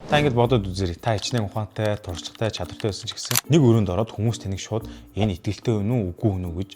Та ингэж бодоод үзээрэй. Та хичнээн ухаантай, туршлагатай, чадвартай байсан ч гэсэн нэг өрөөнд ороод хүмүүс таныг шууд энэ итгэлтэй өнөө үгүй өнөө гэж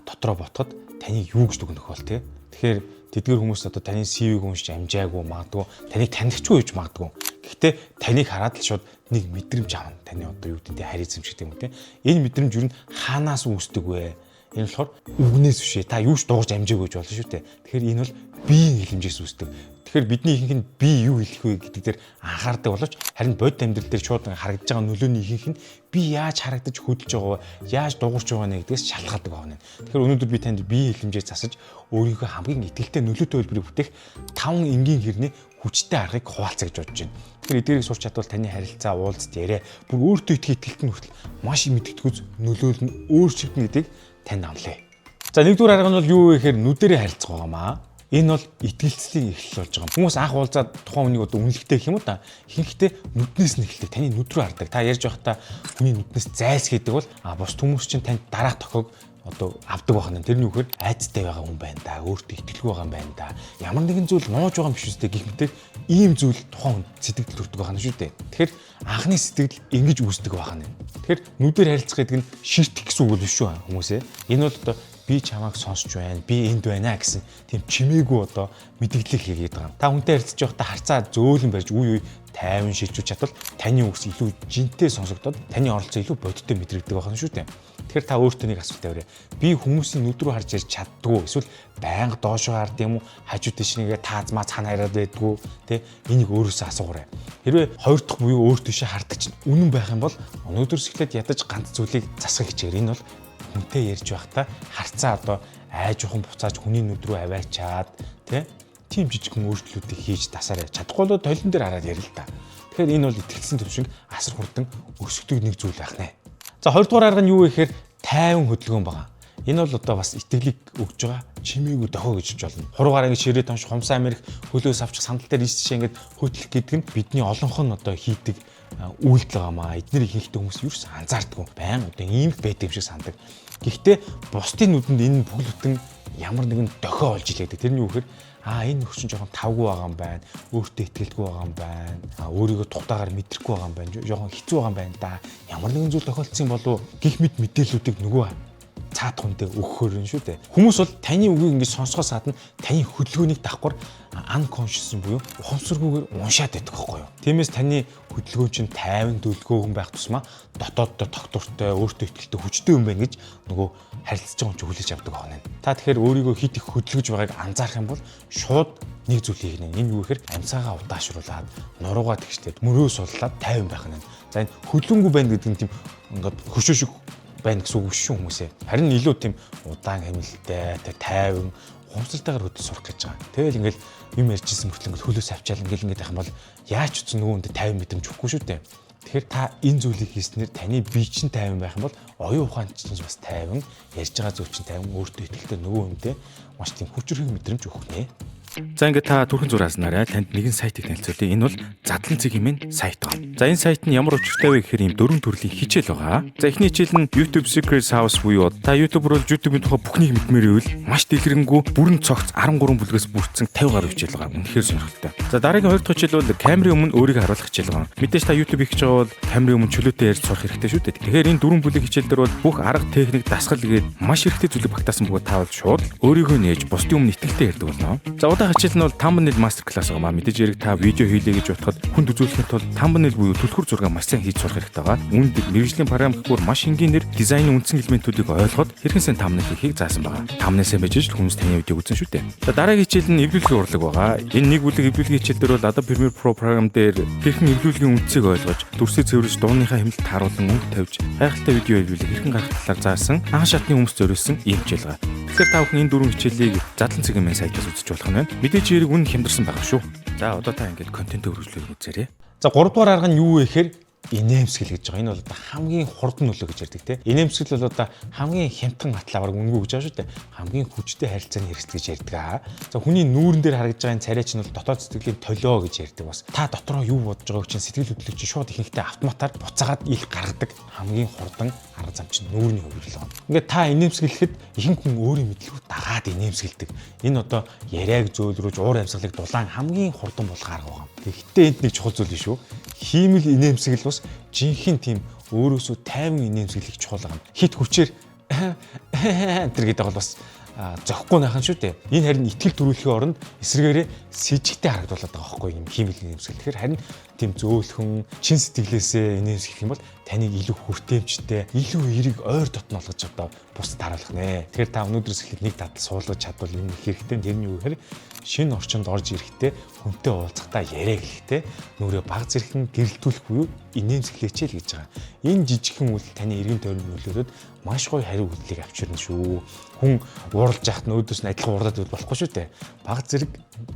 дотроо ботход таны юу гэж дүгнэх бол тээ. Тэгэхээр тэдгээр хүмүүс одоо таны CV-г уншиж амжаагүй магадгүй, таныг танигчгүй гэж магадгүй. Гэхдээ таныг хараад л шууд нэг мэдрэмж авна. Таны одоо юу гэдэг нь харийн эзэмшигтэй юм те. Энэ мэдрэмж юу н хаанаас үүсдэг вэ? Энэ болохоор үгнээс бишээ. Та юу ч дуурж амжаагүй гэж болно шүү дээ. Тэгэхээр энэ бол биеийн хилэмжээс үүсдэг. Тэгэхээр бидний ихэнх нь би юу хэлэх вэ гэдэг дээр анхаардаг боловч харин бодит амьдрал дээр шууд харагдаж байгаа нөлөөний ихэнх нь би яаж харагдаж хөдөлж байгаа вэ? Яаж дуурч байгаа нэ гэдгээс шалтгаалдаг байна. Тэгэхээр өнөөдөр би танд биеийн хилэмжээ засаж өөрийнхөө хамгийн ихтэй нөлөөтэй хэлбэрийг бүтээх 5 энгийн хэрний хүчтэй аргыг хуваалцах гэж бодож байна. Тэгэхээр эдгээрийг сурч чадвал таны харилцаа, уулзалт, яриа бүр өөртөө итгэх итгэлтэн хүртэл маш мэдгэдэггүй нөлөөлөл нь өөрчлөгдөн гэдгийг танд амлая. За нэгдүгээр арга нь бол юу вэ гэхээр нүдэрээ харилцах байгаамаа. Энэ бол итгэлцлийн эхлэл болж байгаа. Хүмүүс анх уулзаад тухайн хүнийг одоо үнэлэхтэй гэх юм уу та. Ихэнхдээ нүднээс нь эхэлдэг. Таны нүд рүү хардаг. Та ярьж байхдаа хүний нүднээс зайлс хийдэг бол бус хүмүүс чинь танд дараах тохиог одоо авдаг байна. Тэрний үгээр айцтай байгаа хүн байна да. Өөртөө итгэлгүй байгаа юм байна да. Ямар нэгэн зүйл нууж байгаа юм биш үстэй гэх мэт ийм зүйл тухайн хүн сэтгэл төрдөг байна шүү дээ. Тэгэхээр анхны сэтгэл ингэж үүсдэг байна. Тэгэхээр нүдээр харилцах гэдэг нь ширтэх гэсэн үг бол биш шүү хүмүүсээ. Энэ бол одоо би чамайг сонсч байна, би энд байна гэсэн тийм чимээгүй одоо мэдгэлийг хийгээд байгаа. Та хүнтэй харилцаж байхдаа харцаа зөөлөн барьж үе тайван шийдвүүлж чадвал таны үгс илүү жинтэй сонсогдоод таны оролцоо илүү бодиттой мэдрэгдэг байна шүү дээ. Тэгэхээр та өөртөө нэг асуулт тавиарай. Би хүмүүсийн нүд рүү харж ярьж чаддгүй эсвэл байнга доошоо харддаг юм уу? Хажуу тийш нэгээ таазмаа цаана хараад байдгүй тэ энийг өөрөөсөө асуугаарай. Хэрвээ хоёр дахь буюу өөр тийшээ хардаг чинь үнэн байх юм бол өнөөдөрс эхлээд ядаж ганц зүйлийг засах хичээгэр. Энэ бол хүнтэй ярьж байхдаа харцаа одоо айж ухаан буцааж хүний нүд рүү аваачаад тийм жижигхэн өөрчлөлтүүдийг хийж тасаарай. Чадахгүй бол толон дээр хараад ярил л та. Тэгэхээр энэ бол итгэлсэн төвшинг асар хурдан өсгдөг нэг зүйл байх нэ. За хоёрдугаар арга нь юу вэ гэхээр тайван хөдөлгөөн байгаа. Энэ бол одоо бас итгэлийг өгж байгаа чимээгүй дохоо гэж хэлж болно. Хуруугаар ингэ ширээ тонш хумсаа мэрх хөлөөс авчих сандал дээр ийшээ ингэ хөдлөх гэдэг нь бидний олонх нь одоо хийдэг үйлдэл байгаамаа. Эдгээр ихэнхдээ хүмүүс юу ч анзаардаггүй. Баян одоо ийм байдаг юм шиг сандаг. Гэхдээ бусдын нүдэнд энэ бүх бүтэн ямар нэгэн дохоо олж илээдэг. Тэрний үгээр энэ нөхчин жоохон тавгүй байгаа юм байна. Өөртөө итгэлгүй байгаа юм байна. Өөрийгөө тухтаагаар мэдрэхгүй байгаа юм байна. Жоохон хэцүү байгаа юм байна да. Ямар нэгэн зүйл тохиолдсон болов гих мэд мэдээллүүдийг нөгөө цаад хүндээ өгөхөөр нь шүү дээ. Хүмүүс бол таны үгийг ингэж сонсохоос гадна таны хөдөлгөөнийг давхар unconscious буюу ухамсаргүйгээр уншаад байдаг байхгүй юу. Тиймээс таны хөдөлгөөн чинь тайван төлгөөгөн байх тусмаа дотооддоо тогтвортой, өөртөө итгэлтэй хүчтэй юм байна гэж нөгөө харилцаж байгаа хүн хүлээж авдаг байна. Та тэгэхээр өөрийгөө хит их хөдөлгөж байгааг анзаарах юм бол шууд нэг зүйл хийгнэ. Энэ юу гэхээр амьсаагаа удаашруулад, нуруугаа тэгшлээд, мөрөө суллаад тайван байх нь. За энэ хөдөлгөөнгүй байна гэдэг нь тийм ингээд хөшөө шиг байна гэсэн үг шүү хүмүүсээ. Харин илүү тийм удаан хэмнэлттэй, тайван, ухамсартайгаар хөдөл сурах гэж байгаа. Тэгэл ингээл юм ярьжсэн мөртлөө ингээл хөлөөс авчаал ингээл ингээд байх юм бол яаж ч үзэн нөгөөндөө тайван мэдрэмж өгөхгүй шүү дээ. Тэгэхээр та энэ зүйлийг хийснээр таны бие чинь тайван байх юм бол оюун ухаан чинь бас тайван, ярьж байгаа зүйл чинь тайван, өөртөө итгэлтэй нөгөө хүнтэй маш тийм хүчрэх мэдрэмж өгөх нэ. За ингээд та түрхэн зураг хаснараа танд нэгэн сайтыг танилцуулъя. Энэ бол Задлан цэгийн сайт байна. За энэ сайт нь ямар учиртай вэ гэхээр ийм 4 төрлийн хичээл байгаа. За эхний хичээл нь YouTube Secrets House буюу та YouTube руу YouTube-ийн тухай бүхнийг мэдмээр ивэл маш дэлгэрэнгүй бүрэн цогц 13 бүлгээс бүрдсэн 50 гаруй хичээл байгаа. Үнэхээр сонирхолтой. За дараагийн 2 дахь хичээл бол камерын өмнө өөрийгөө харуулах хичээл байгаа. Мэдээж та YouTube хийж байгаа бол камерын өмнө чөлөөтэй ярьж сурах хэрэгтэй шүү дээ. Тэгэхээр энэ 4 бүлэг хичээл дээр бол бүх арга техник, дасгал гээд маш хэрэгтэй зүйлийг багтаасан бөгөөд та бол шууд өөрийгөө нээж бусдын өмнө итгэлтэй ярьдаг болно. За удаа хичээл нь бол thumbnail master class байгаа. Мэдээж яг та видео хийлээ гэж бодоход хүнд үзүүлэхэд бол thumbnail буюу түлхүүр зураг маш сайн хийж сурах хэрэгтэй байгаа. Үүнд мэргэжлийн параметрээр маш энгийнээр дизайны үндсэн элементүүдийг ойлгоход хэрхэн сайн thumbnail хийхийг заасан байгаа. Thumbnail сайн байж л хүмүүс таны видеог үзэн шүү дээ. За дараагийн хичээл нь эвлүүлгийн урлаг байгаа. Энэ нэг бүлэг эвлүүлгийн хичээл дээр бол Adobe Premiere Pro програм дээр хэрхэн эвлүүлгийн үндсийг ойлгож, дүрсээ цэвэрлж, дууныхаа хэмнэлт харуулan өнгө тавьж, гайхалтай видео эвлүүлэг хэрхэн гаргах талаар заасан анх шатны хүмүүс зориулсан ийм хичээл байгаа. Тэгэхээр та бүхэн энэ 4 хичээлийг Задлан цэгийн сайтаас үзэж болох нь байна. Мэдээж хэрэг үн хямдарсан байгаа шүү. За одоо та ингээд контент өргөжлөлийг үзээрэй. За 3 дугаар арга нь юу вэ гэхээр инээмсэгэл гэж байгаа. Энэ бол одоо хамгийн хурдан нөлөө гэж ярьдаг те. Инээмсэгэл бол одоо хамгийн хямдхан атлавар үнгүй гэж байгаа шүү дээ. Хамгийн хүчтэй харилцааны хэрэгсэл гэж ярьдаг. За хүний нүүрэн дээр харагдж байгаа энэ царай чинь бол дотоод сэтгэлийн толио гэж ярьдаг бас. Та дотроо юу бодож байгааг чинь сэтгэл хөдлөлт чинь шууд ихэнхдээ автоматар буцаагаад ил гаргадаг хамгийн хурдан арга зам чинь нүүрний хувирлаа. Ингээд та инээмсэглэхэд ихэнх хүн өөрийн мэдлэгүүд дагаад инээмсэглэдэг. Энэ одоо яриаг зөөлрүүлж уур амьсгалыг дулаан хамгийн хурдан болгох арга байгаа. Гэхдээ энд нэг чухал зүйл шүү. Хиймэл инээмсэглэл бас жинхэнэ тийм өөрөөсөө тайван инээмсэглэх чухал юм. Хит хүчээр тэр гэдэг бол бас зөхгүй найхан шүү дээ. Энэ харин итгэл төрүүлэхийн оронд эсрэгээрээ сэжигтэй харагдуулаад байгаа байхгүй юм хиймэл инээмсэглэл. Тэгэхээр харин тийм зөөлхөн чин сэтгэлээсээ инээмсэглэх юм бол таныг илүү хүртээмжтэй, илүү эерэг ойр дотно олгож одоо бусдад харуулах нэ. Тэгэхээр та өнөөдрөөс эхлээд нэг татал суулгаж чадвал юм хэрэгтэй. Тэр нь юу гэхээр шинэ орчинд орж ирэхдээ хүнтэй уулзахдаа яриа гэлэхтэй нүрээ баг зэрхэн гэрэлтүүлэх буюу инээмсэглээч л гэж байгаа. Энэ жижигхэн үйл таны эргэн тойрны нөлөөлөд маш гоё хариу үйлдэлийг авчирна шүү. Хүн ууралж яхад нөөдөөс нь адилхан уурлаад бол болохгүй шүү дээ. Баг зэрэг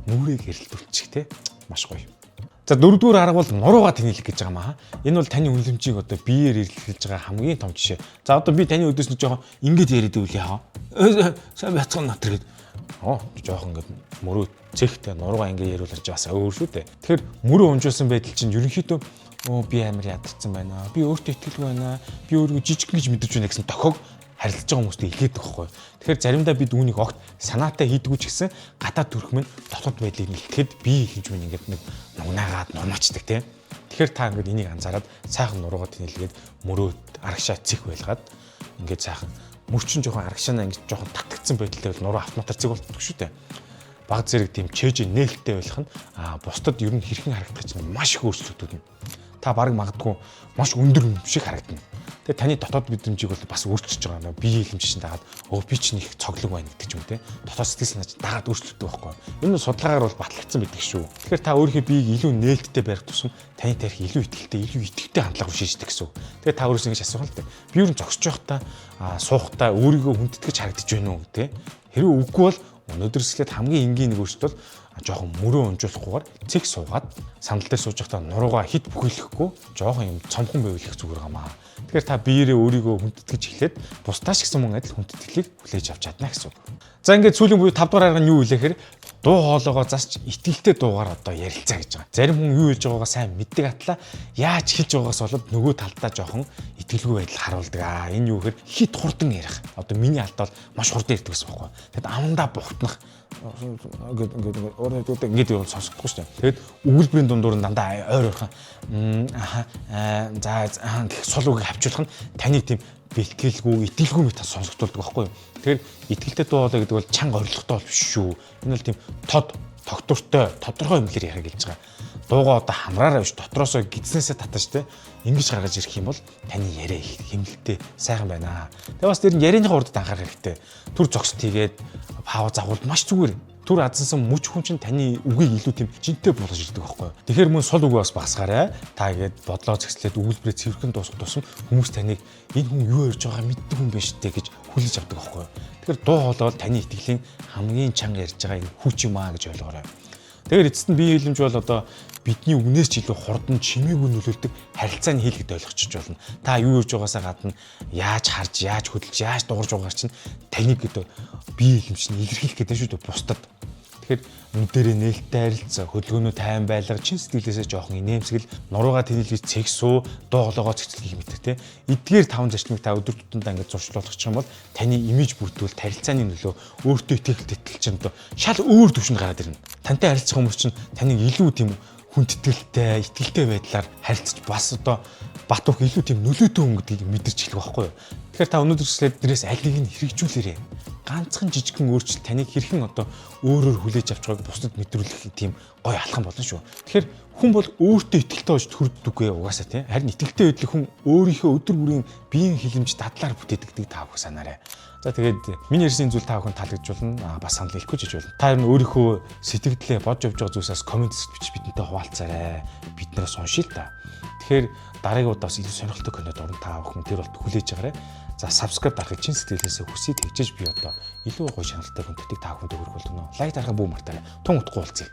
нүрээ гэрэлтүүлчих те маш гоё. За дөрөвдүгээр арга бол нуруугаа тэнэлэх гэж байгаа маа. Энэ бол таны үнэлэмжийг одоо биеэр илэрхийлж байгаа хамгийн том жишээ. За одоо би таны өдөөс нь жоохон ингэж яриад үл яа. Сайн бяцхан натэр гээд жоохон ингэж мөрөө цэгтэй нуруугаа ингэ яриулж бас өөр шүү дээ. Тэгэхээр мөрөө унжуулсан байдал чинь ерөнхийдөө би амар ядарсан байна. Би өөртөө итгэлгүй байна. Би өөрийгөө жижиг гэж мэдэрч байна гэсэн тохиог харилцаж байгаа хүмүүст илгээдэг байхгүй. Тэгэхээр заримдаа бид үүнийг огт санаатай хийдгүү ч гэсэн гадаад төрх минь дотоод байдлыг нэлтэхэд бие хэмж минь ингээд нэг нугнаагаад нурмаачдаг тийм. Тэгэхээр та ингээд энийг анзаараад сайхан нуруугаад тэнэлгээд мөрөөд арагшаа цэг байлгаад ингээд сайхан мөрчин жоохон арагшаанаа ингээд жоохон татгцсан байдалтай бол нуруу автоматар цэг болдог шүү дээ. Баг зэрэг тийм чэйж нээлттэй байх нь бусдад ер нь хэрхэн харагдах чинь маш их өөрчлөлтүүд нь. Та баг магадгүй маш өндөр юм шиг харагдана. Тэгээ таны дотоод мэдрэмжийг бол бас өөрчилж байгаа нөө бие хэмжээ чинь дагаад би чинь их цоглог байна гэдэг ч юм те. Дотоод сэтгэл санаа чинь дагаад өөрчлөлттэй байхгүй. Энэ судалгаагаар бол батлагдсан байдаг шүү. Тэгэхээр та өөрийнхөө биеийг илүү нээлттэй барих тусам таны тарих илүү итгэвтэй хандлага шийддэг гэсэн. Тэгээ та өөрөөс ингэж асуух л дээ. Би юу н зогсож байхдаа суухдаа өөрийгөө хүндэтгэж харагдаж байна уу те. Хэрвээ үгүй бол өнөөдрөөс эхлээд хамгийн энгийн нэг өөрчлөлт бол жоохон мөрөө унжуулахгүйгээр цэг суугаад сандал дээр сууж байхдаа нуруугаа хит бүхэлэхгүй жоохон юм цомхон байвал их зүгээр гамаа. Тэгэхээр та биеэрээ өөрийгөө хүндэтгэж эхлээд бусдаас гэсэн мөн адил хүндэтгэлийг хүлээж авч чадна гэсэн үг. За ингээд сүүлийн буюу 5 дугаар арга нь юу вэ гэхээр дуу хоолойгоо засч итгэлтэй дуугаар одоо ярилцаа гэж байгаа. Зарим хүн юу хэлж байгаагаа сайн мэддэг атлаа яаж хэлж байгаагаас болоод нөгөө талдаа жоохон итгэлгүй байдал харуулдаг. Энэ юу гэхээр хит хурдан ярих. Одоо миний алдаа бол маш хурдан ярьдаг гэсэн байхгүй. Тэгэд амандаа бухтнах ингээд сонсохгүй шүү дээ. Тэгэд өгүүлбэрийн дундуур нь дандаа ойр ойрхон за гэх сул үгийг хавчуулах нь таныг тийм бэлтгэлгүй, итгэлгүй мэт сонсогдуулдаг байхгүй юу. Тэгэхээр итгэлтэй дуу хоолой гэдэг бол чанга орилготой бол биш шүү. Энэ бол тийм тогтвортой, тодорхой юмлэр яриаг хэлж байгаа. Дуугаа одоо хамраараа биш дотроосоо гидснээсээ татаж те ингэж гаргаж ирэх юм бол таны яриа их хэмнэлттэй сайхан байна. Тэгээ бас тэр ярианыхаа урдд анхаарах хэрэгтэй. Түр зогсолт хийгээд пауза авахд маш зүгээр. Түр адсансан мөч хүн чинь таны үгийг илүү тийм жинтэй болгож ирдэг байхгүй юу. Тэгэхээр мөн сул үгээ бас багасгаарай. Та ингээд бодлоо зэгслээд өгүүлбэрээ цэвэрхэн дуусгах тусам хүмүүс таныг энэ хүн юу ярьж байгаа мэддэг хүн биш үү гэж хүлээж авдаг байхгүй юу. Тэгэхээр дуу хоолой бол таны итгэлийн хамгийн чанга ярьж байгаа энэ хүч юм аа гэж ойлгоорой. Тэгэхээр эцэст нь бие хэлэмж бол одоо бидний үгнээс ч илүү хурдан чимээгүй нөлөөлдөг харилцааны хийлгэд ойлгочих болно. Та юу ярьж байгаасаа гадна яаж харж, яаж хөдөлж, яаж дуурж байгаагаар чинь таныг гэдэг бие хэлэмж нь илэрхийлэх гэдэг шүү дээ бусдад. Тэгэхээр нүдэрээ нээлттэй харилцаа, хөдөлгөөнөө тайван байлга, чин сэтгэлээсээ жоохон инээмсэгэл, нуруугаа тэнэлгэж цэг суу, дуу хоолойгоо цэцлэх юм гэдэг те. Эдгээр 5 зарчмыг та өдөр тутамдаа ингэж зуршлуулчих юм бол таны имиж бүрдвэл харилцааны нөлөө өөртөө итгэлтэй чинь одоо шал өөр төвшөнд гараад ирнэ. Тантай харилцах хүмүүс чинь таныг илүү тийм хүндэтгэлтэй, итгэлтэй байдлаар харилцаж бас одоо бат бөх илүү тийм нөлөөтэй хүн гэдгийг мэдэрч хэлэх байхгүй юу. Тэгэхээр та өнөөдрөөс дээрээс аль нэг нь хэрэгжүүлээрэй. Ганцхан жижигхэн өөрчлөлт таныг хэрхэн одоо өөрөөр хүлээж авч байгааг бусдад мэдрүүлэх тийм гоё алхам болно шүү. Тэгэхээр хүн бол өөртөө итгэлтэй болж төрдөггүй угаасаа тийм. Харин итгэлтэй байдлыг хүн өөрийнхөө өдөр бүрийн биеийн хилэмж дадлаар бүтээдэг гэдгийг та бүхэн санаарай. За тэгээд миний ярьсан зүйл та бүхэн таалагджуулна. Бас санал хэлэхгүй ч гэж болно. Та ер нь өөрийнхөө сэтгэлдээ бодж явж байгаа зүйлсээс комент бичиж бидэнтэй хуваалцаарай. Бид нараас уншия л та. Тэгэхээр дараагийн удаас илүү сонирхолтой контент орно та бүхэн тэр болт хүлээж агаарай. За subscribe дарахыг чин сэтгэлээсээ хүсье тэгжээж би одоо илүү гоё шаналтай контентыг та бүхэнд өгөх болтгоно. Лайк дарахаа бүү мартаарай. Тун утгагүй болцъя.